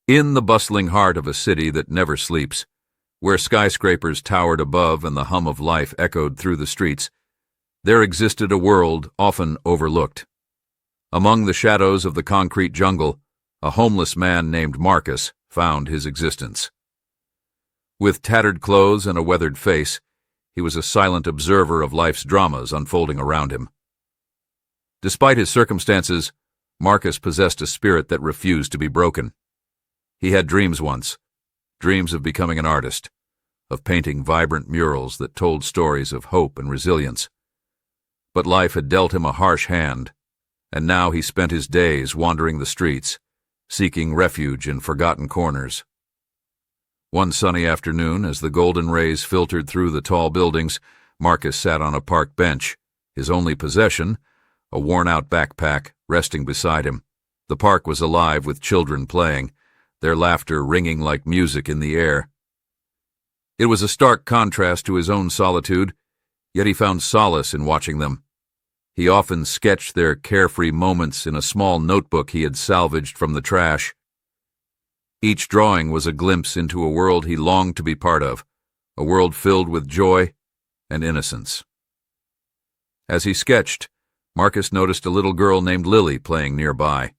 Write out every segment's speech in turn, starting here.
In the bustling heart of a city that never sleeps, where skyscrapers towered above and the hum of life echoed through the streets, there existed a world often overlooked. Among the shadows of the concrete jungle, a homeless man named Marcus found his existence. With tattered clothes and a weathered face, he was a silent observer of life's dramas unfolding around him. Despite his circumstances, Marcus possessed a spirit that refused to be broken. He had dreams once, dreams of becoming an artist, of painting vibrant murals that told stories of hope and resilience. But life had dealt him a harsh hand, and now he spent his days wandering the streets, seeking refuge in forgotten corners. One sunny afternoon, as the golden rays filtered through the tall buildings, Marcus sat on a park bench, his only possession, a worn-out backpack, resting beside him. The park was alive with children playing, their laughter ringing like music in the air. It was a stark contrast to his own solitude, yet he found solace in watching them. He often sketched their carefree moments in a small notebook he had salvaged from the trash. Each drawing was a glimpse into a world he longed to be part of, a world filled with joy and innocence. As he sketched, Marcus noticed a little girl named Lily playing nearby.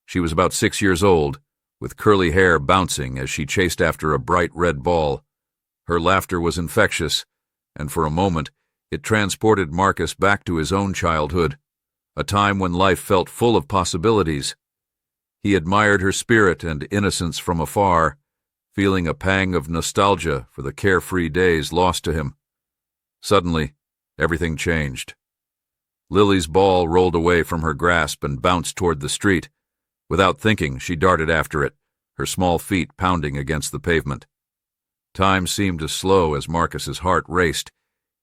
She was about 6 years old, with curly hair bouncing as she chased after a bright red ball. Her laughter was infectious, and for a moment it transported Marcus back to his own childhood, a time when life felt full of possibilities. He admired her spirit and innocence from afar, feeling a pang of nostalgia for the carefree days lost to him. Suddenly, everything changed. Lily's ball rolled away from her grasp and bounced toward the street. Without thinking, she darted after it, her small feet pounding against the pavement. Time seemed to slow as Marcus's heart raced.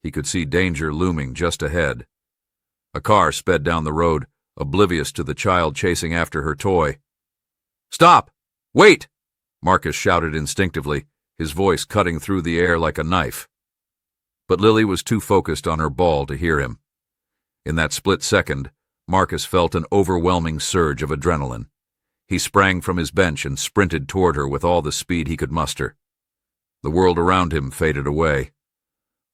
He could see danger looming just ahead. A car sped down the road, oblivious to the child chasing after her toy. "Stop! Wait!" Marcus shouted instinctively, his voice cutting through the air like a knife. But Lily was too focused on her ball to hear him. In that split second, Marcus felt an overwhelming surge of adrenaline. He sprang from his bench and sprinted toward her with all the speed he could muster. The world around him faded away.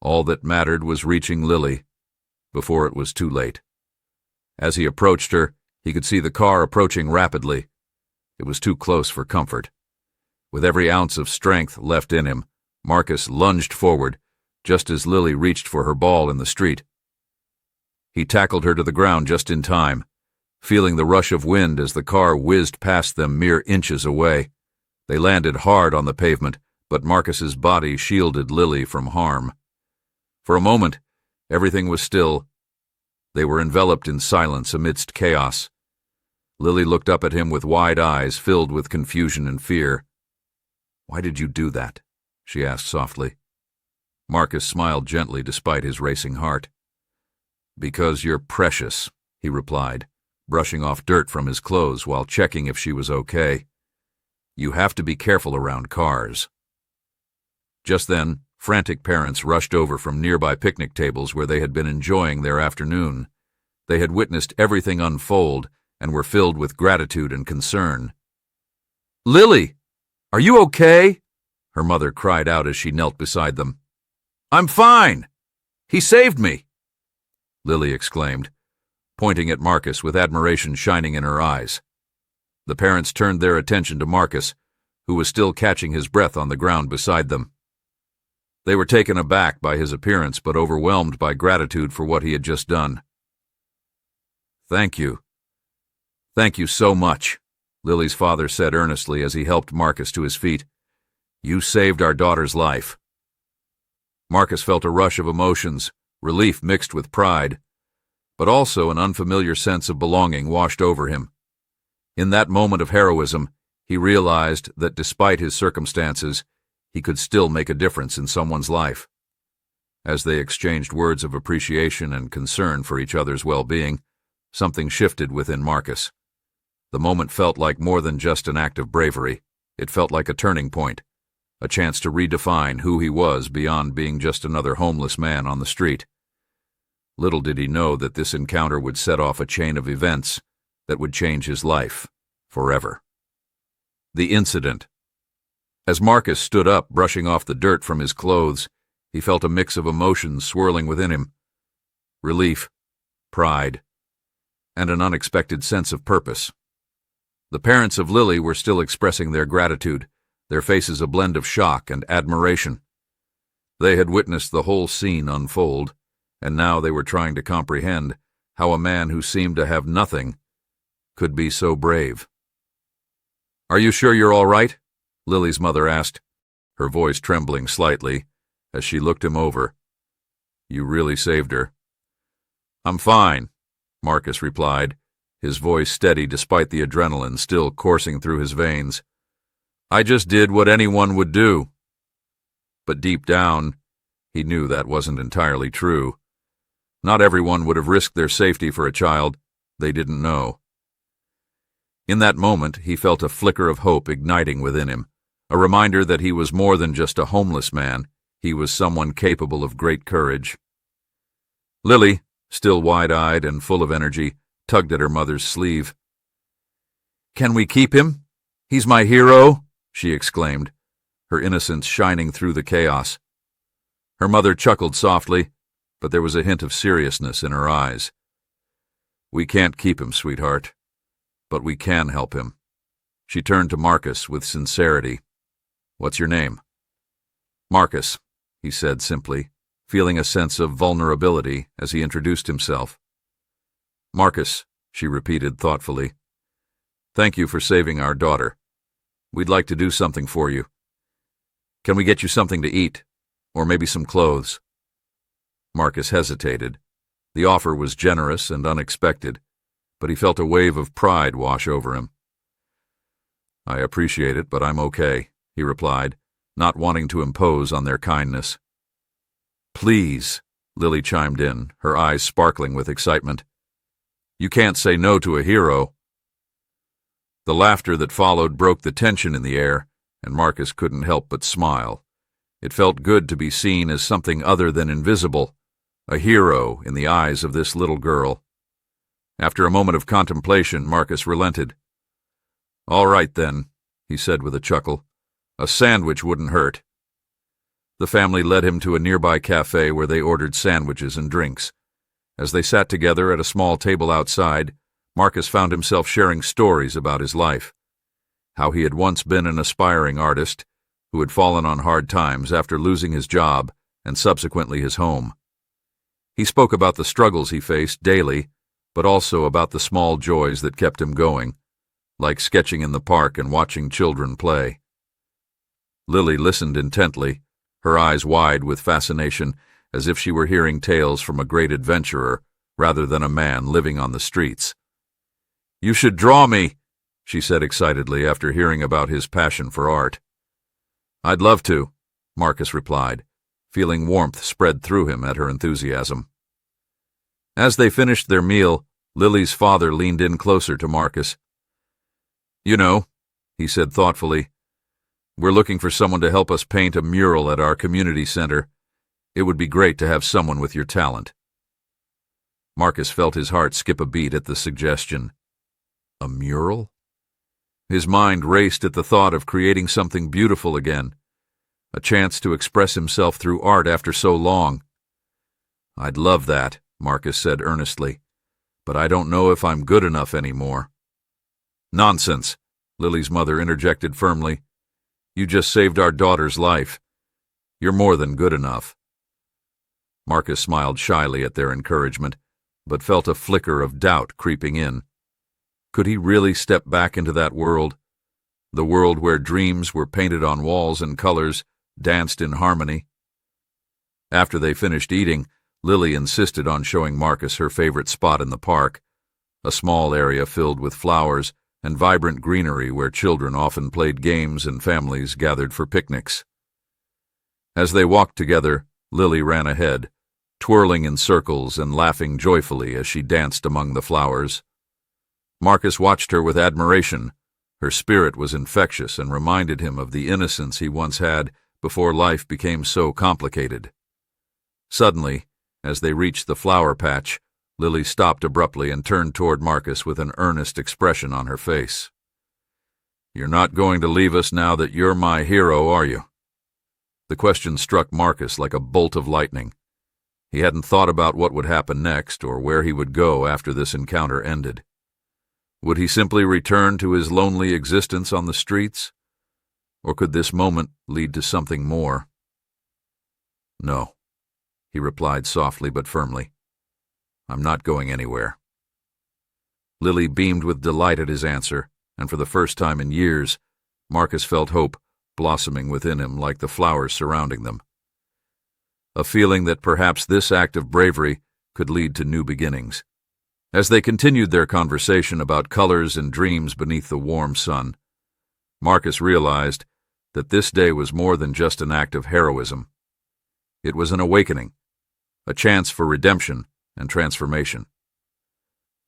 All that mattered was reaching Lily before it was too late. As he approached her, he could see the car approaching rapidly. It was too close for comfort. With every ounce of strength left in him, Marcus lunged forward, just as Lily reached for her ball in the street. He tackled her to the ground just in time, feeling the rush of wind as the car whizzed past them mere inches away. They landed hard on the pavement, but Marcus's body shielded Lily from harm. For a moment, everything was still. They were enveloped in silence amidst chaos. Lily looked up at him with wide eyes filled with confusion and fear. "Why did you do that?" she asked softly. Marcus smiled gently despite his racing heart. "Because you're precious," he replied, brushing off dirt from his clothes while checking if she was okay. "You have to be careful around cars." Just then, frantic parents rushed over from nearby picnic tables where they had been enjoying their afternoon. They had witnessed everything unfold and were filled with gratitude and concern. "Lily, are you okay?" her mother cried out as she knelt beside them. "I'm fine. He saved me," Lily exclaimed, pointing at Marcus with admiration shining in her eyes. The parents turned their attention to Marcus, who was still catching his breath on the ground beside them. They were taken aback by his appearance but overwhelmed by gratitude for what he had just done. "Thank you. Thank you so much," Lily's father said earnestly as he helped Marcus to his feet. "You saved our daughter's life." Marcus felt a rush of emotions, relief mixed with pride, but also an unfamiliar sense of belonging washed over him. In that moment of heroism, he realized that despite his circumstances, he could still make a difference in someone's life. As they exchanged words of appreciation and concern for each other's well-being, something shifted within Marcus. The moment felt like more than just an act of bravery. It felt like a turning point, a chance to redefine who he was beyond being just another homeless man on the street. Little did he know that this encounter would set off a chain of events that would change his life forever. The incident. As Marcus stood up, brushing off the dirt from his clothes, he felt a mix of emotions swirling within him. Relief, pride, and an unexpected sense of purpose. The parents of Lily were still expressing their gratitude, their faces a blend of shock and admiration. They had witnessed the whole scene unfold, and now they were trying to comprehend how a man who seemed to have nothing could be so brave. "Are you sure you're all right?" Lily's mother asked, her voice trembling slightly as she looked him over. "You really saved her." "I'm fine," Marcus replied, his voice steady despite the adrenaline still coursing through his veins. "I just did what anyone would do." But deep down, he knew that wasn't entirely true. Not everyone would have risked their safety for a child they didn't know. In that moment, he felt a flicker of hope igniting within him, a reminder that he was more than just a homeless man. He was someone capable of great courage. Lily, still wide-eyed and full of energy, tugged at her mother's sleeve. "Can we keep him? He's my hero," she exclaimed, her innocence shining through the chaos. Her mother chuckled softly, but there was a hint of seriousness in her eyes. "We can't keep him, sweetheart, but we can help him." She turned to Marcus with sincerity. "What's your name?" "Marcus," he said simply, feeling a sense of vulnerability as he introduced himself. "Marcus," she repeated thoughtfully. "Thank you for saving our daughter. We'd like to do something for you. Can we get you something to eat, or maybe some clothes?" Marcus hesitated. The offer was generous and unexpected, but he felt a wave of pride wash over him. "I appreciate it, but I'm okay," he replied, not wanting to impose on their kindness. "Please," Lily chimed in, her eyes sparkling with excitement. "You can't say no to a hero." The laughter that followed broke the tension in the air, and Marcus couldn't help but smile. It felt good to be seen as something other than invisible, a hero in the eyes of this little girl. After a moment of contemplation, Marcus relented. "All right, then," he said with a chuckle. "A sandwich wouldn't hurt." The family led him to a nearby cafe where they ordered sandwiches and drinks. As they sat together at a small table outside, Marcus found himself sharing stories about his life. How he had once been an aspiring artist, who had fallen on hard times after losing his job and subsequently his home. He spoke about the struggles he faced daily, but also about the small joys that kept him going, like sketching in the park and watching children play. Lily listened intently, her eyes wide with fascination, as if she were hearing tales from a great adventurer rather than a man living on the streets. "You should draw me," she said excitedly after hearing about his passion for art. "I'd love to," Marcus replied, feeling warmth spread through him at her enthusiasm. As they finished their meal, Lily's father leaned in closer to Marcus. "You know," he said thoughtfully, "we're looking for someone to help us paint a mural at our community center. It would be great to have someone with your talent." Marcus felt his heart skip a beat at the suggestion. A mural? His mind raced at the thought of creating something beautiful again, a chance to express himself through art after so long. "I'd love that," Marcus said earnestly, "but I don't know if I'm good enough anymore." "Nonsense," Lily's mother interjected firmly. "You just saved our daughter's life. You're more than good enough." Marcus smiled shyly at their encouragement, but felt a flicker of doubt creeping in. Could he really step back into that world? The world where dreams were painted on walls and colors danced in harmony? After they finished eating, Lily insisted on showing Marcus her favorite spot in the park, a small area filled with flowers and vibrant greenery where children often played games and families gathered for picnics. As they walked together, Lily ran ahead, twirling in circles and laughing joyfully as she danced among the flowers. Marcus watched her with admiration. Her spirit was infectious and reminded him of the innocence he once had before life became so complicated. Suddenly, as they reached the flower patch, Lily stopped abruptly and turned toward Marcus with an earnest expression on her face. You're not going to leave us now that you're my hero, are you? The question struck Marcus like a bolt of lightning. He hadn't thought about what would happen next or where he would go after this encounter ended. Would he simply return to his lonely existence on the streets? Or could this moment lead to something more? No, he replied softly but firmly. I'm not going anywhere. Lily beamed with delight at his answer, and for the first time in years, Marcus felt hope blossoming within him like the flowers surrounding them. A feeling that perhaps this act of bravery could lead to new beginnings. As they continued their conversation about colors and dreams beneath the warm sun, Marcus realized that this day was more than just an act of heroism. It was an awakening, a chance for redemption and transformation.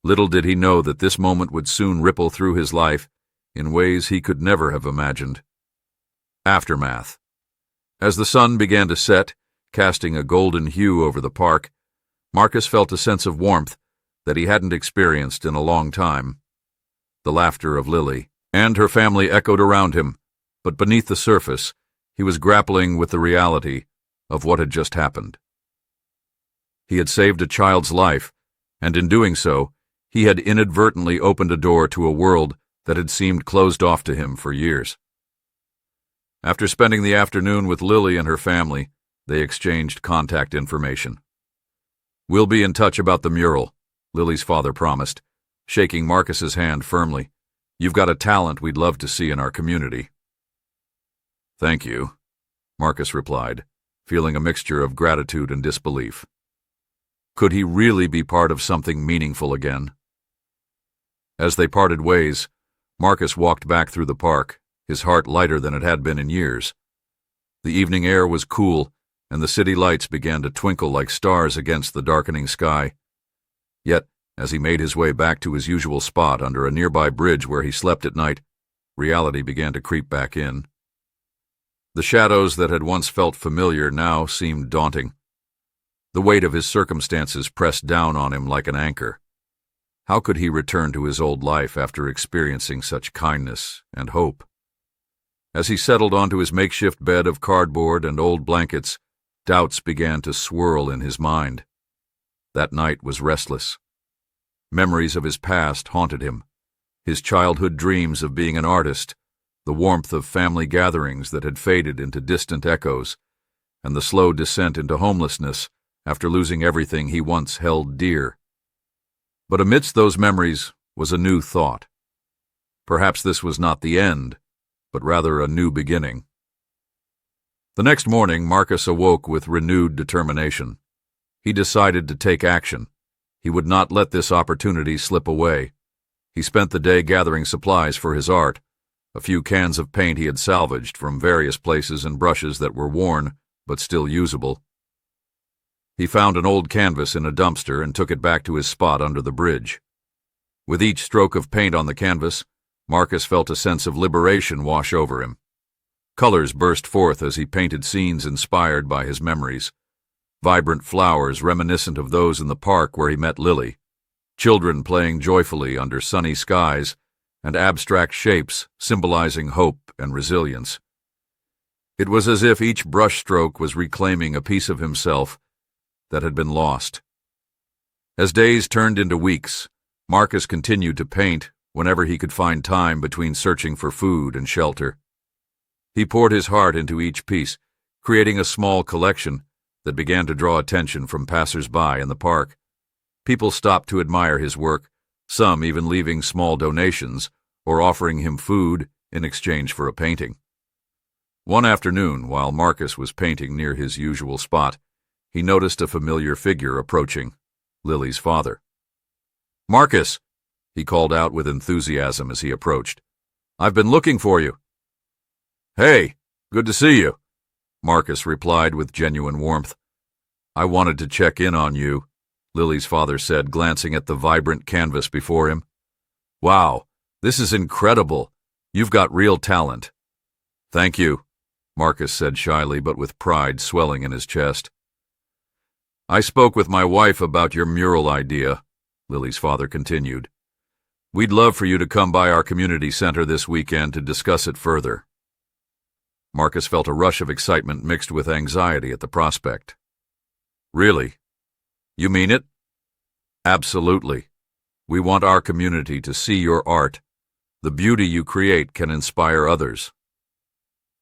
Little did he know that this moment would soon ripple through his life in ways he could never have imagined. Aftermath. As the sun began to set, casting a golden hue over the park, Marcus felt a sense of warmth that he hadn't experienced in a long time. The laughter of Lily and her family echoed around him, but beneath the surface, he was grappling with the reality of what had just happened. He had saved a child's life, and in doing so, he had inadvertently opened a door to a world that had seemed closed off to him for years. After spending the afternoon with Lily and her family, they exchanged contact information. "We'll be in touch about the mural," Lily's father promised, shaking Marcus's hand firmly. "You've got a talent we'd love to see in our community." "Thank you," Marcus replied, feeling a mixture of gratitude and disbelief. Could he really be part of something meaningful again? As they parted ways, Marcus walked back through the park, his heart lighter than it had been in years. The evening air was cool, and the city lights began to twinkle like stars against the darkening sky. Yet, as he made his way back to his usual spot under a nearby bridge where he slept at night, reality began to creep back in. The shadows that had once felt familiar now seemed daunting. The weight of his circumstances pressed down on him like an anchor. How could he return to his old life after experiencing such kindness and hope? As he settled onto his makeshift bed of cardboard and old blankets, doubts began to swirl in his mind. That night was restless. Memories of his past haunted him, his childhood dreams of being an artist, the warmth of family gatherings that had faded into distant echoes, and the slow descent into homelessness after losing everything he once held dear. But amidst those memories was a new thought. Perhaps this was not the end, but rather a new beginning. The next morning, Marcus awoke with renewed determination. He decided to take action. He would not let this opportunity slip away. He spent the day gathering supplies for his art, a few cans of paint he had salvaged from various places and brushes that were worn but still usable. He found an old canvas in a dumpster and took it back to his spot under the bridge. With each stroke of paint on the canvas, Marcus felt a sense of liberation wash over him. Colors burst forth as he painted scenes inspired by his memories. Vibrant flowers reminiscent of those in the park where he met Lily, children playing joyfully under sunny skies, and abstract shapes symbolizing hope and resilience. It was as if each brushstroke was reclaiming a piece of himself that had been lost. As days turned into weeks, Marcus continued to paint whenever he could find time between searching for food and shelter. He poured his heart into each piece, creating a small collection that began to draw attention from passers-by in the park. People stopped to admire his work, some even leaving small donations or offering him food in exchange for a painting. One afternoon, while Marcus was painting near his usual spot, he noticed a familiar figure approaching, Lily's father. "Marcus," he called out with enthusiasm as he approached. "I've been looking for you." "Hey, good to see you," Marcus replied with genuine warmth. "I wanted to check in on you," Lily's father said, glancing at the vibrant canvas before him. "Wow, this is incredible. You've got real talent." "Thank you," Marcus said shyly but with pride swelling in his chest. "I spoke with my wife about your mural idea," Lily's father continued. We'd love for you to come by our community center this weekend to discuss it further. Marcus felt a rush of excitement mixed with anxiety at the prospect. Really? You mean it? Absolutely. We want our community to see your art. The beauty you create can inspire others.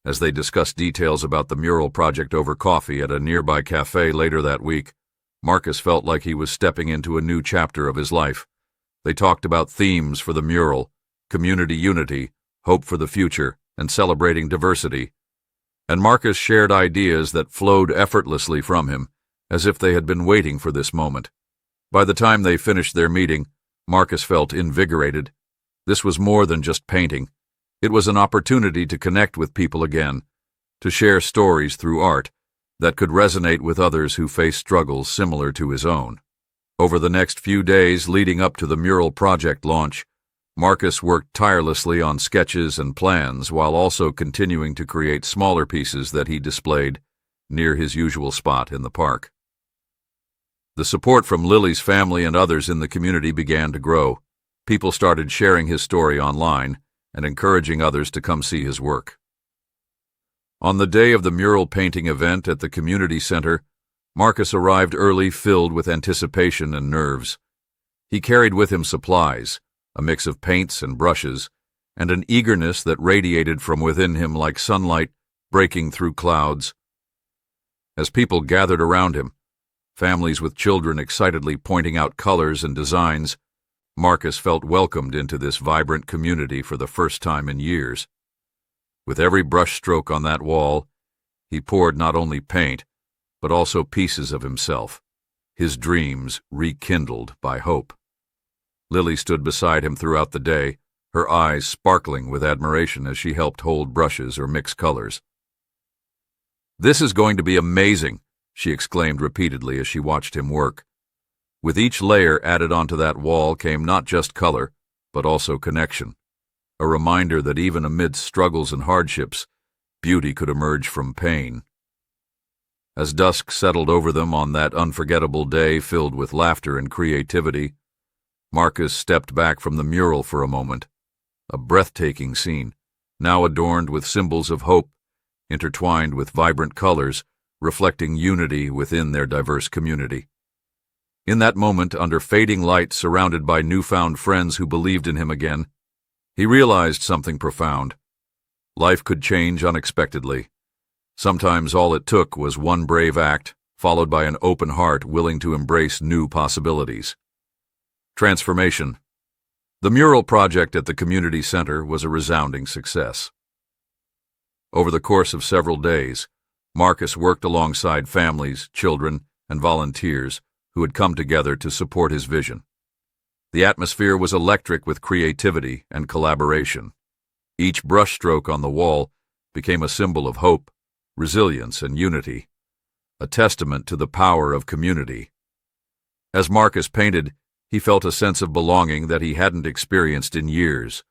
As they discussed details about the mural project over coffee at a nearby cafe later that week, Marcus felt like he was stepping into a new chapter of his life. They talked about themes for the mural, community unity, hope for the future, and celebrating diversity. And Marcus shared ideas that flowed effortlessly from him, as if they had been waiting for this moment. By the time they finished their meeting, Marcus felt invigorated. This was more than just painting. It was an opportunity to connect with people again, to share stories through art that could resonate with others who face struggles similar to his own. Over the next few days leading up to the mural project launch, Marcus worked tirelessly on sketches and plans while also continuing to create smaller pieces that he displayed near his usual spot in the park. The support from Lily's family and others in the community began to grow. People started sharing his story online and encouraging others to come see his work. On the day of the mural painting event at the community center, Marcus arrived early, filled with anticipation and nerves. He carried with him supplies, a mix of paints and brushes, and an eagerness that radiated from within him like sunlight breaking through clouds. As people gathered around him, families with children excitedly pointing out colors and designs, Marcus felt welcomed into this vibrant community for the first time in years. With every brushstroke on that wall, he poured not only paint, but also pieces of himself, his dreams rekindled by hope. Lily stood beside him throughout the day, her eyes sparkling with admiration as she helped hold brushes or mix colors. "This is going to be amazing," she exclaimed repeatedly as she watched him work. With each layer added onto that wall came not just color, but also connection, a reminder that even amidst struggles and hardships, beauty could emerge from pain. As dusk settled over them on that unforgettable day filled with laughter and creativity, Marcus stepped back from the mural for a moment, a breathtaking scene, now adorned with symbols of hope, intertwined with vibrant colors, reflecting unity within their diverse community. In that moment, under fading light, surrounded by newfound friends who believed in him again, he realized something profound. Life could change unexpectedly. Sometimes all it took was one brave act, followed by an open heart willing to embrace new possibilities. Transformation. The mural project at the community center was a resounding success. Over the course of several days, Marcus worked alongside families, children, and volunteers who had come together to support his vision. The atmosphere was electric with creativity and collaboration. Each brushstroke on the wall became a symbol of hope, resilience, and unity, a testament to the power of community. As Marcus painted, he felt a sense of belonging that he hadn't experienced in years.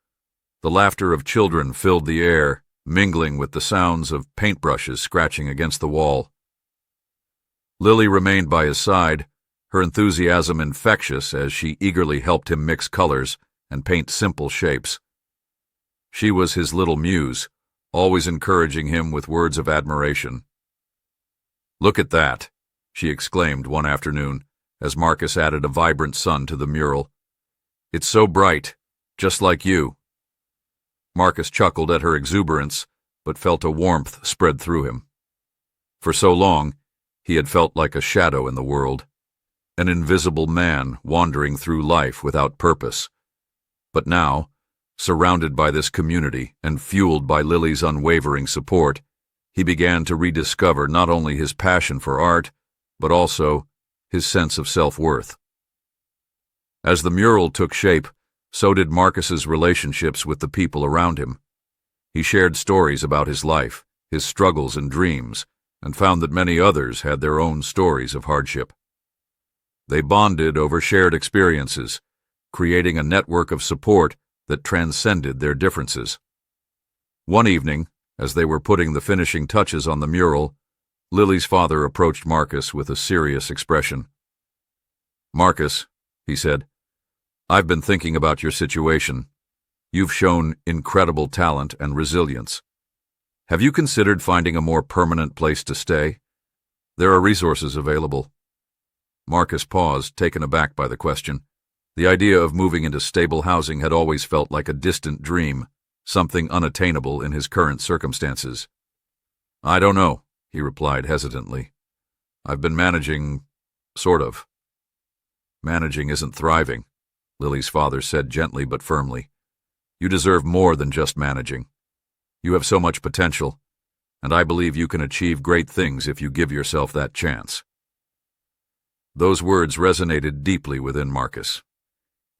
The laughter of children filled the air, mingling with the sounds of paintbrushes scratching against the wall. Lily remained by his side, her enthusiasm infectious as she eagerly helped him mix colors and paint simple shapes. She was his little muse, always encouraging him with words of admiration. "Look at that," she exclaimed one afternoon as Marcus added a vibrant sun to the mural. "It's so bright, just like you." Marcus chuckled at her exuberance, but felt a warmth spread through him. For so long, he had felt like a shadow in the world, an invisible man wandering through life without purpose. But now, surrounded by this community and fueled by Lily's unwavering support, he began to rediscover not only his passion for art, but also his sense of self-worth. As the mural took shape, so did Marcus's relationships with the people around him. He shared stories about his life, his struggles and dreams, and found that many others had their own stories of hardship. They bonded over shared experiences, creating a network of support that transcended their differences. One evening, as they were putting the finishing touches on the mural, Lily's father approached Marcus with a serious expression. "Marcus," he said, I've been thinking about your situation. You've shown incredible talent and resilience. Have you considered finding a more permanent place to stay? There are resources available. Marcus paused, taken aback by the question. The idea of moving into stable housing had always felt like a distant dream, something unattainable in his current circumstances. I don't know, he replied hesitantly. I've been managing, sort of. Managing isn't thriving, Lily's father said gently but firmly. You deserve more than just managing. You have so much potential, and I believe you can achieve great things if you give yourself that chance. Those words resonated deeply within Marcus.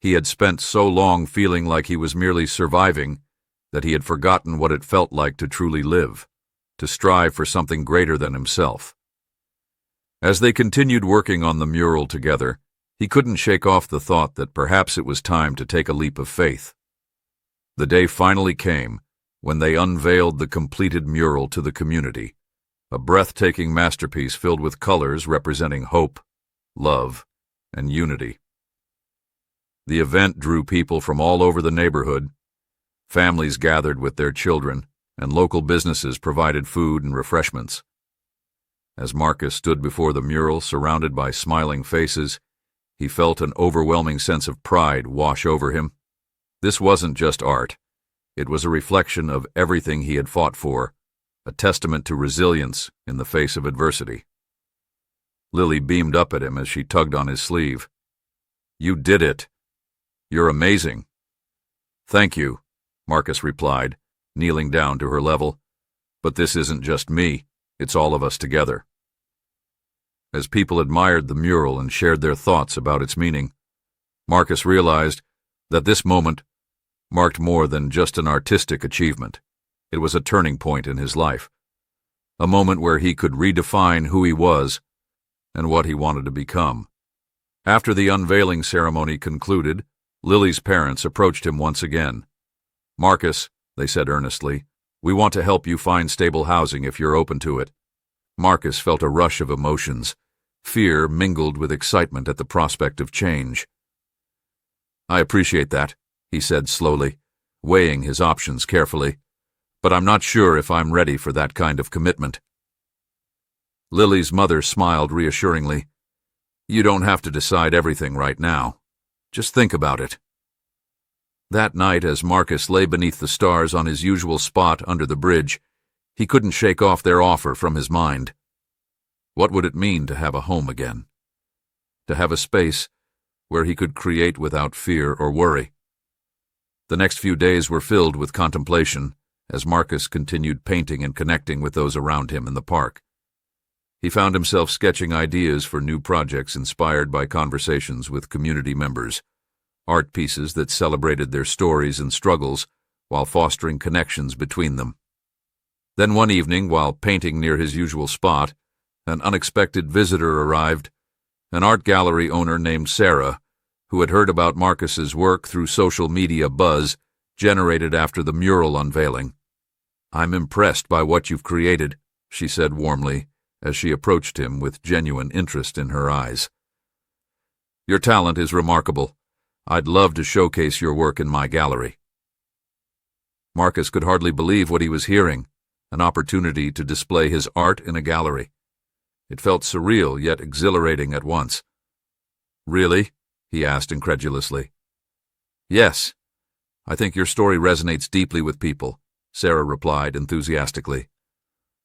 He had spent so long feeling like he was merely surviving that he had forgotten what it felt like to truly live, to strive for something greater than himself. As they continued working on the mural together, he couldn't shake off the thought that perhaps it was time to take a leap of faith. The day finally came when they unveiled the completed mural to the community, a breathtaking masterpiece filled with colors representing hope, love, and unity. The event drew people from all over the neighborhood. Families gathered with their children, and local businesses provided food and refreshments. As Marcus stood before the mural surrounded by smiling faces, he felt an overwhelming sense of pride wash over him. This wasn't just art. It was a reflection of everything he had fought for, a testament to resilience in the face of adversity. Lily beamed up at him as she tugged on his sleeve. You did it. You're amazing. Thank you, Marcus replied, kneeling down to her level. But this isn't just me, it's all of us together. As people admired the mural and shared their thoughts about its meaning, Marcus realized that this moment marked more than just an artistic achievement. It was a turning point in his life, a moment where he could redefine who he was and what he wanted to become. After the unveiling ceremony concluded, Lily's parents approached him once again. Marcus, they said earnestly, we want to help you find stable housing if you're open to it. Marcus felt a rush of emotions, fear mingled with excitement at the prospect of change. I appreciate that, he said slowly, weighing his options carefully, but I'm not sure if I'm ready for that kind of commitment. Lily's mother smiled reassuringly. You don't have to decide everything right now. Just think about it. That night, as Marcus lay beneath the stars on his usual spot under the bridge, he couldn't shake off their offer from his mind. What would it mean to have a home again? To have a space where he could create without fear or worry? The next few days were filled with contemplation as Marcus continued painting and connecting with those around him in the park. He found himself sketching ideas for new projects inspired by conversations with community members, art pieces that celebrated their stories and struggles while fostering connections between them. Then one evening, while painting near his usual spot, an unexpected visitor arrived, an art gallery owner named Sarah, who had heard about Marcus's work through social media buzz generated after the mural unveiling. I'm impressed by what you've created, she said warmly, as she approached him with genuine interest in her eyes. Your talent is remarkable. I'd love to showcase your work in my gallery. Marcus could hardly believe what he was hearing, an opportunity to display his art in a gallery. It felt surreal yet exhilarating at once. Really? He asked incredulously. Yes. I think your story resonates deeply with people, Sarah replied enthusiastically.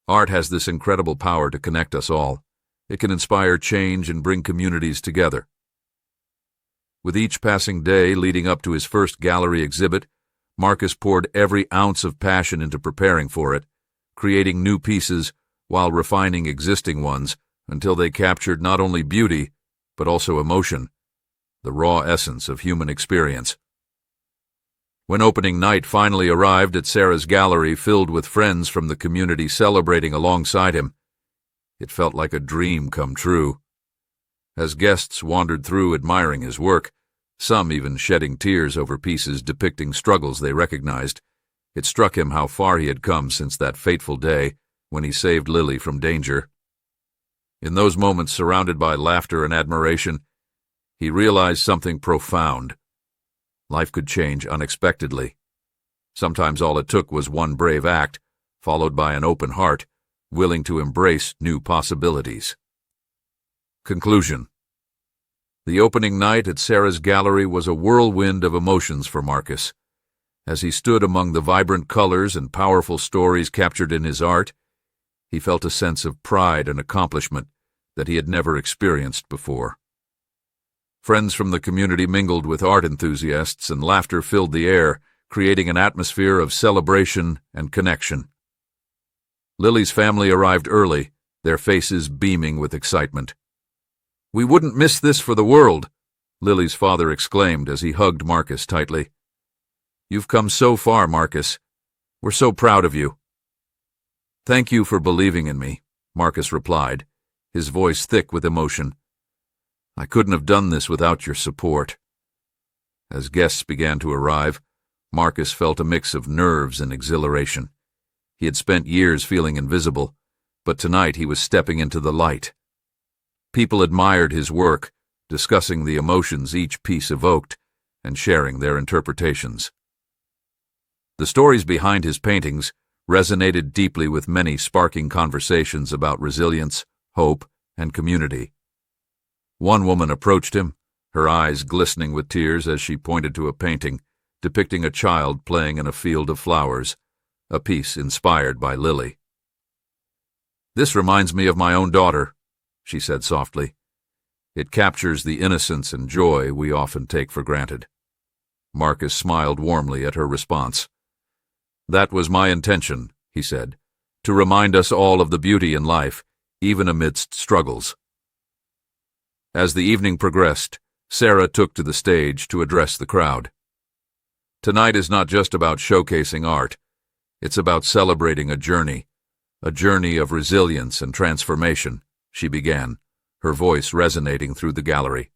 Art has this incredible power to connect us all. It can inspire change and bring communities together. With each passing day leading up to his first gallery exhibit, Marcus poured every ounce of passion into preparing for it, creating new pieces while refining existing ones until they captured not only beauty, but also emotion, the raw essence of human experience. When opening night finally arrived at Sarah's gallery filled with friends from the community celebrating alongside him, it felt like a dream come true. As guests wandered through admiring his work, some even shedding tears over pieces depicting struggles they recognized, it struck him how far he had come since that fateful day when he saved Lily from danger. In those moments surrounded by laughter and admiration, he realized something profound. Life could change unexpectedly. Sometimes all it took was one brave act, followed by an open heart, willing to embrace new possibilities. Conclusion. The opening night at Sarah's gallery was a whirlwind of emotions for Marcus. As he stood among the vibrant colors and powerful stories captured in his art, he felt a sense of pride and accomplishment that he had never experienced before. Friends from the community mingled with art enthusiasts, and laughter filled the air, creating an atmosphere of celebration and connection. Lily's family arrived early, their faces beaming with excitement. "We wouldn't miss this for the world," Lily's father exclaimed as he hugged Marcus tightly. "You've come so far, Marcus. We're so proud of you." "Thank you for believing in me," Marcus replied, his voice thick with emotion. "I couldn't have done this without your support." As guests began to arrive, Marcus felt a mix of nerves and exhilaration. He had spent years feeling invisible, but tonight he was stepping into the light. People admired his work, discussing the emotions each piece evoked and sharing their interpretations. The stories behind his paintings resonated deeply with many, sparking conversations about resilience, hope, and community. One woman approached him, her eyes glistening with tears as she pointed to a painting depicting a child playing in a field of flowers, a piece inspired by Lily. "This reminds me of my own daughter," she said softly. "It captures the innocence and joy we often take for granted." Marcus smiled warmly at her response. "That was my intention," he said, "to remind us all of the beauty in life, even amidst struggles." As the evening progressed, Sarah took to the stage to address the crowd. "Tonight is not just about showcasing art. It's about celebrating a journey of resilience and transformation," she began, her voice resonating through the gallery.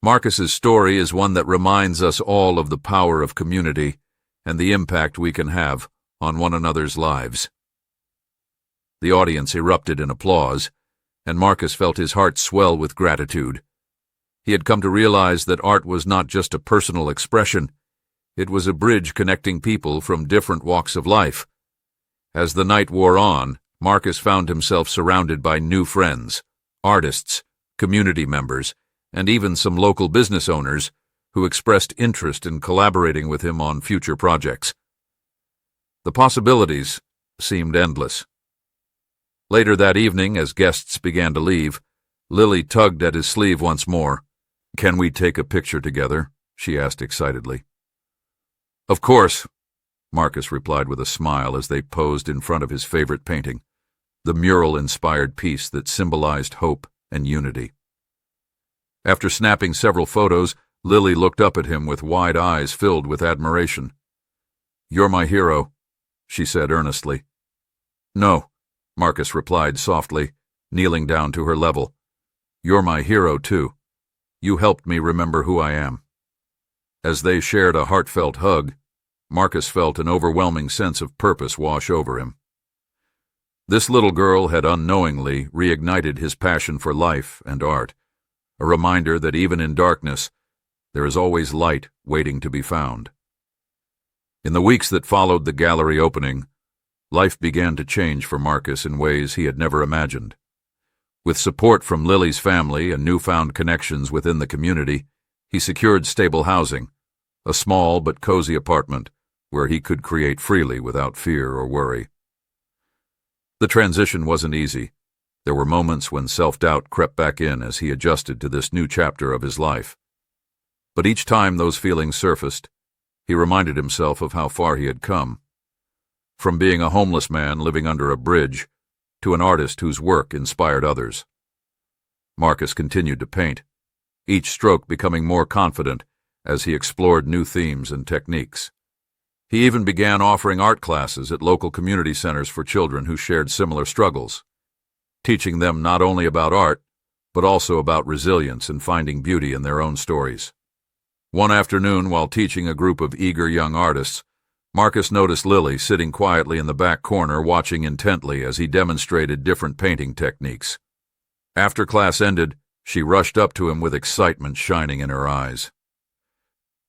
"Marcus's story is one that reminds us all of the power of community and the impact we can have on one another's lives." The audience erupted in applause, and Marcus felt his heart swell with gratitude. He had come to realize that art was not just a personal expression, it was a bridge connecting people from different walks of life. As the night wore on, Marcus found himself surrounded by new friends, artists, community members, and even some local business owners who expressed interest in collaborating with him on future projects. The possibilities seemed endless. Later that evening, as guests began to leave, Lily tugged at his sleeve once more. "Can we take a picture together?" she asked excitedly. "Of course," Marcus replied with a smile as they posed in front of his favorite painting, the mural-inspired piece that symbolized hope and unity. After snapping several photos, Lily looked up at him with wide eyes filled with admiration. "You're my hero," she said earnestly. "No," Marcus replied softly, kneeling down to her level. "You're my hero, too. You helped me remember who I am." As they shared a heartfelt hug, Marcus felt an overwhelming sense of purpose wash over him. This little girl had unknowingly reignited his passion for life and art, a reminder that even in darkness, there is always light waiting to be found. In the weeks that followed the gallery opening, life began to change for Marcus in ways he had never imagined. With support from Lily's family and newfound connections within the community, he secured stable housing, a small but cozy apartment where he could create freely without fear or worry. The transition wasn't easy. There were moments when self-doubt crept back in as he adjusted to this new chapter of his life. But each time those feelings surfaced, he reminded himself of how far he had come. From being a homeless man living under a bridge to an artist whose work inspired others. Marcus continued to paint, each stroke becoming more confident as he explored new themes and techniques. He even began offering art classes at local community centers for children who shared similar struggles, teaching them not only about art, but also about resilience and finding beauty in their own stories. One afternoon, while teaching a group of eager young artists, Marcus noticed Lily sitting quietly in the back corner watching intently as he demonstrated different painting techniques. After class ended, she rushed up to him with excitement shining in her eyes.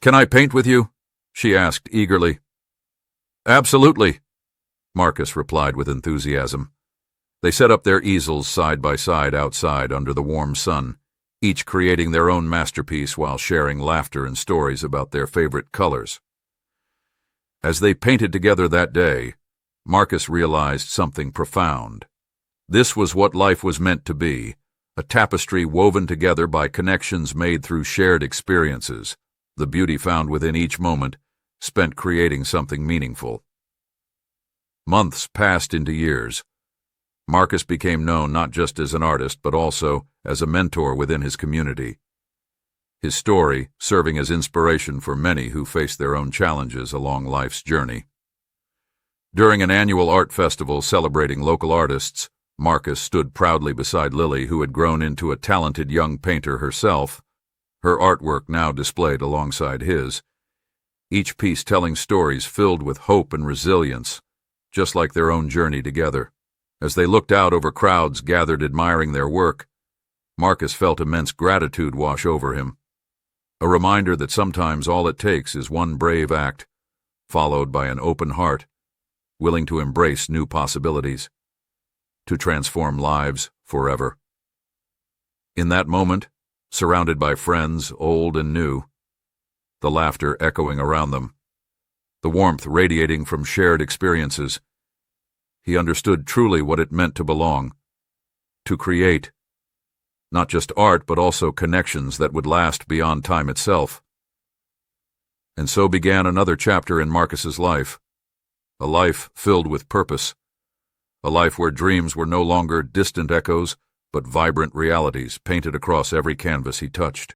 "Can I paint with you?" she asked eagerly. "Absolutely," Marcus replied with enthusiasm. They set up their easels side by side outside under the warm sun, each creating their own masterpiece while sharing laughter and stories about their favorite colors. As they painted together that day, Marcus realized something profound. This was what life was meant to be, a tapestry woven together by connections made through shared experiences, the beauty found within each moment, spent creating something meaningful. Months passed into years. Marcus became known not just as an artist, but also as a mentor within his community. His story serving as inspiration for many who face their own challenges along life's journey. During an annual art festival celebrating local artists, Marcus stood proudly beside Lily, who had grown into a talented young painter herself, her artwork now displayed alongside his, each piece telling stories filled with hope and resilience, just like their own journey together. As they looked out over crowds gathered admiring their work, Marcus felt immense gratitude wash over him, a reminder that sometimes all it takes is one brave act, followed by an open heart, willing to embrace new possibilities, to transform lives forever. In that moment, surrounded by friends, old and new, the laughter echoing around them, the warmth radiating from shared experiences, he understood truly what it meant to belong, to create, not just art but also connections that would last beyond time itself. And so began another chapter in Marcus's life, a life filled with purpose, a life where dreams were no longer distant echoes but vibrant realities painted across every canvas he touched.